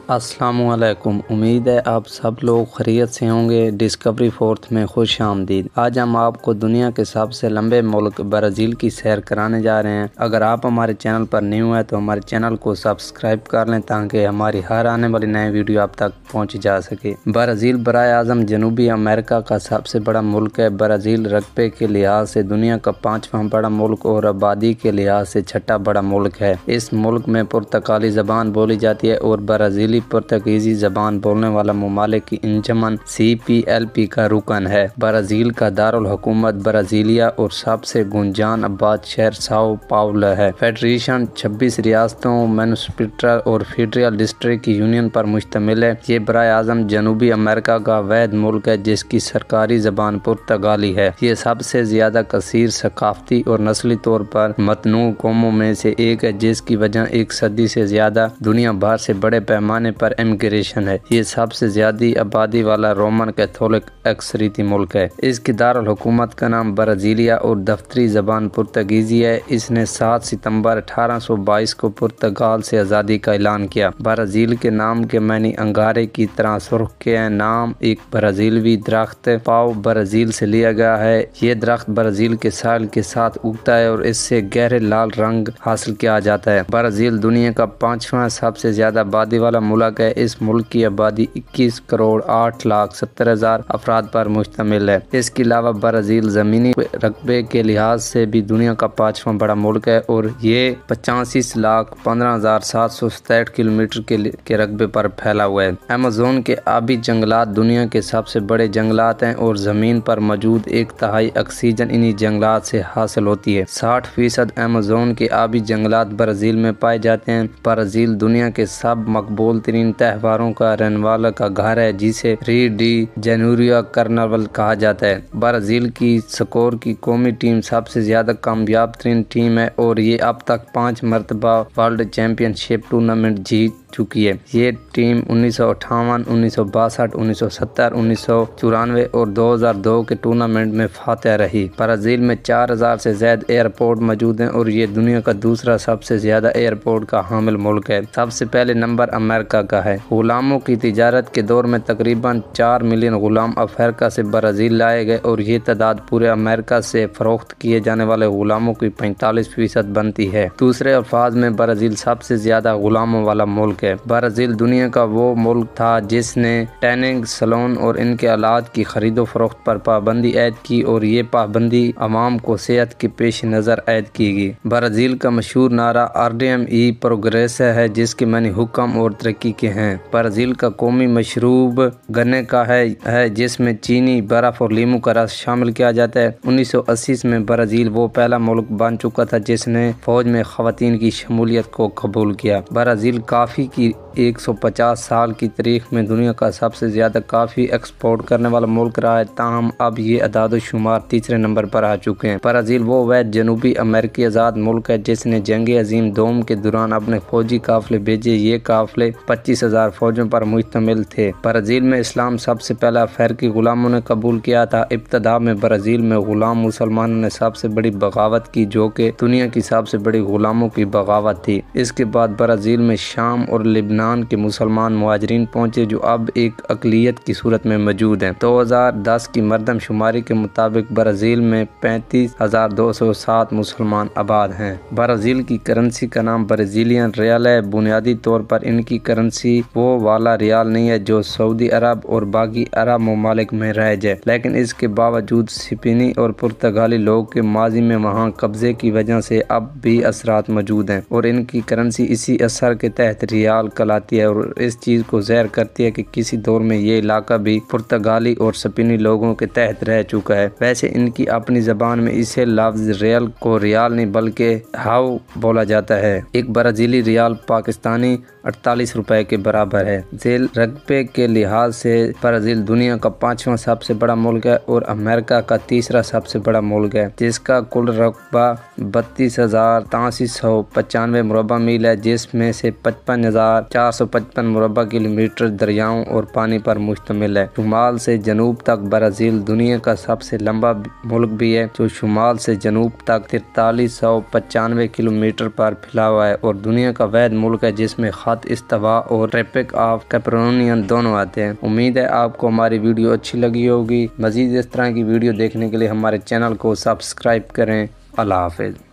अस्सलाम वालेकुम। उम्मीद है आप सब लोग खैरियत से होंगे। डिस्कवरी फोर्थ में खुश आमदीद। आज हम आपको दुनिया के सबसे लंबे मुल्क ब्राज़ील की सैर कराने जा रहे हैं। अगर आप हमारे चैनल पर न्यू हैं तो हमारे चैनल को सब्सक्राइब कर लें ताकि हमारी हर आने वाली नई वीडियो आप तक पहुंच जा सके। ब्राज़ील बराए आज़म जनूबी अमेरिका का सबसे बड़ा मुल्क है। ब्राज़ील रकबे के लिहाज से दुनिया का 5वां बड़ा मुल्क और आबादी के लिहाज से छठा बड़ा मुल्क है। इस मुल्क में पुर्तगाली ज़बान बोली जाती है और ब्राज़ीली पुर्तगीजी जबान बोलने वाला ममालिक की अंजुमन CPLP का रुकन है। ब्राज़ील का दारुल हुकूमत ब्राज़ीलिया और सबसे गुंजान आबाद शहर साओ पाउलो है। फेडरेशन 26 रियासतों, म्यूनिसिपैलिटी और फेडरल डिस्ट्रिक्ट की यूनियन पर मुश्तमिल है। ये बराए आज़म जनूबी अमेरिका का वैध मुल्क है जिसकी सरकारी जबान पुर्तगाली है। ये सबसे ज्यादा कसीर सकाफती और नस्ली तौर पर मतनू कौमों में से एक है जिसकी वजह एक सदी से ज्यादा दुनिया भर से बड़े पैमाने पर इमिग्रेशन है। ये सबसे ज्यादा आबादी वाला रोमन कैथोलिक अक्सरीती मुल्क है। इसकी दारुल हुकूमत का नाम ब्राज़ीलिया और दफ्तरी जबान पुर्तगीजी है। इसने 7 सितंबर 1822 को पुर्तगाल से आज़ादी का ऐलान किया। ब्राज़ील के नाम के मानी अंगारे की तरह सुर्ख के नाम एक ब्राज़ीलवी दरख्त पाओ ब्राज़ील से लिया गया है। ये दरख्त ब्राज़ील के साल के साथ उगता है और इससे गहरे लाल रंग हासिल किया जाता है। ब्राज़ील दुनिया का 5वां सबसे ज्यादा आबादी वाला मुल्क है। इस मुल्क की आबादी 21 करोड़ 8,70,000 अफराद पर मुश्तमिल है। इसके अलावा ब्राज़ील जमीनी रकबे के लिहाज से भी दुनिया का 5वां बड़ा मुल्क है और ये 85,15,767 किलोमीटर के रकबे पर फैला हुआ है। अमेज़न के आबी जंगलात दुनिया के सबसे बड़े जंगलात हैं और जमीन पर मौजूद 1/3 ऑक्सीजन इन्हीं जंगलात से हासिल होती है। 60% अमेज़न के आबी जंगलात ब्राज़ील में पाए जाते हैं। ब्राज़ील दुनिया के सब मकबूल तरीन त्योहारों का रनवाला का घर है जिसे री डी जनवरी कार्निवल कहा जाता है। ब्राज़ील की स्कोर की कौमी टीम सबसे ज्यादा कामयाब तरीन टीम है और ये अब तक 5 मरतबा वर्ल्ड चैंपियनशिप टूर्नामेंट जीत चुकी है। ये टीम 1958, 1962, 1970, 1994 और 2002 के टूर्नामेंट में फातेह रही। ब्राज़ील में 4000 से ज्यादा एयरपोर्ट मौजूद हैं और ये दुनिया का दूसरा सबसे ज्यादा एयरपोर्ट का हामिल मुल्क है। सबसे पहले नंबर अमेरिका का है। गुलामों की तिजारत के दौर में तकरीबन 4 मिलियन गुलाम अफ्रीका से ब्राज़ील लाए गए और ये तादाद पूरे अमेरिका से फरोख्त किए जाने वाले गुलामों की 45% बनती है। दूसरे अल्फाज में ब्राज़ील सबसे ज्यादा गुलामों वाला मुल्क है। ब्राज़ील दुनिया का वो मुल्क था जिसने टैनिंग सैलून और इनके आलात की खरीदो फरोख्त पर पाबंदी ऐद की और ये पाबंदी अवाम को सेहत के पेश नज़र ऐद की गई। ब्राज़ील का मशहूर नारा RDME प्रोग्रेस है जिसके मानी हुक्म और तरक्की के हैं। ब्राज़ील का कौमी मशरूब गन्ने का है जिसमें चीनी, बर्फ और लीमू का रस शामिल किया जाता है। 1980 में ब्राज़ील वो पहला मुल्क बन चुका था जिसने फौज में खवातीन की शमूलियत को कबूल किया। ब्राज़ील काफ़ी की 150 साल की तारीख में दुनिया का सबसे ज्यादा काफी एक्सपोर्ट करने वाला मुल्क रहा है। ताहम अब ये अदाद शुमार तीसरे नंबर पर आ चुके हैं। ब्राज़ील वो वैध जनूबी अमेरिकी आज़ाद मुल्क है जिसने जंग अजीम दोम के दौरान अपने फौजी काफिले भेजे। ये काफिले 25,000 फौजों पर मुश्तमिल थे। ब्राज़ील में इस्लाम सबसे पहला अफ्रीकी गुलामों ने कबूल किया था। इब्तदा में ब्राज़ील में गुलाम मुसलमानों ने सबसे बड़ी बगावत की जो कि दुनिया की सबसे बड़ी गुलामों की बगावत थी। इसके बाद ब्राज़ील में शाम और लिबनान के मुसलमान मुहाजिरीन पहुंचे जो अब एक अकलियत की सूरत में मौजूद हैं। 2010 की मरदमशुमारी के मुताबिक ब्राज़ील में 35,207 मुसलमान आबाद हैं। ब्राज़ील की करेंसी का नाम ब्राज़ीलियन रियाल है। बुनियादी तौर पर इनकी करेंसी वो वाला रियाल नहीं है जो सऊदी अरब और बाकी अरब ममालिक में राइज है, लेकिन इसके बावजूद स्पेनी और पुर्तगाली लोगों के माजी में वहाँ कब्जे की वजह से अब भी असरात मौजूद हैं और इनकी करेंसी इसी असर के तहत रियाल कहलाती है और इस चीज को ज़ाहिर करती है कि किसी दौर में ये इलाका भी पुर्तगाली और स्पेनी लोगों के तहत रह चुका है। वैसे इनकी अपनी जबान में इसे लफ्ज रियल को रियाल नहीं बल्कि हाउ बोला जाता है। एक ब्राज़ीली रियाल पाकिस्तानी 48 रुपए के बराबर है। झेल रकबे के लिहाज से ब्राज़ील दुनिया का 5वां सबसे बड़ा मुल्क है और अमेरिका का तीसरा सबसे बड़ा मुल्क है जिसका कुल रकबा 32,8395 मुरबा मील है जिसमें से 55,400 455 مربع کلومیٹر دریاؤں اور پانی پر مشتمل ہے۔ شمال سے جنوب تک برازیل دنیا کا سب سے لمبا ملک بھی ہے، جو شمال سے جنوب تک 4395 کلومیٹر پر پھیلا ہوا ہے اور دنیا کا واحد ملک ہے جس میں خط استوا اور ٹراپک آف کیپریکورن دونوں آتے ہیں۔ امید ہے آپ کو ہماری ویڈیو اچھی لگی ہوگی۔ مزید اس طرح کی ویڈیو دیکھنے کے لیے ہمارے چینل کو سبسکرائب کریں۔ اللہ حافظ۔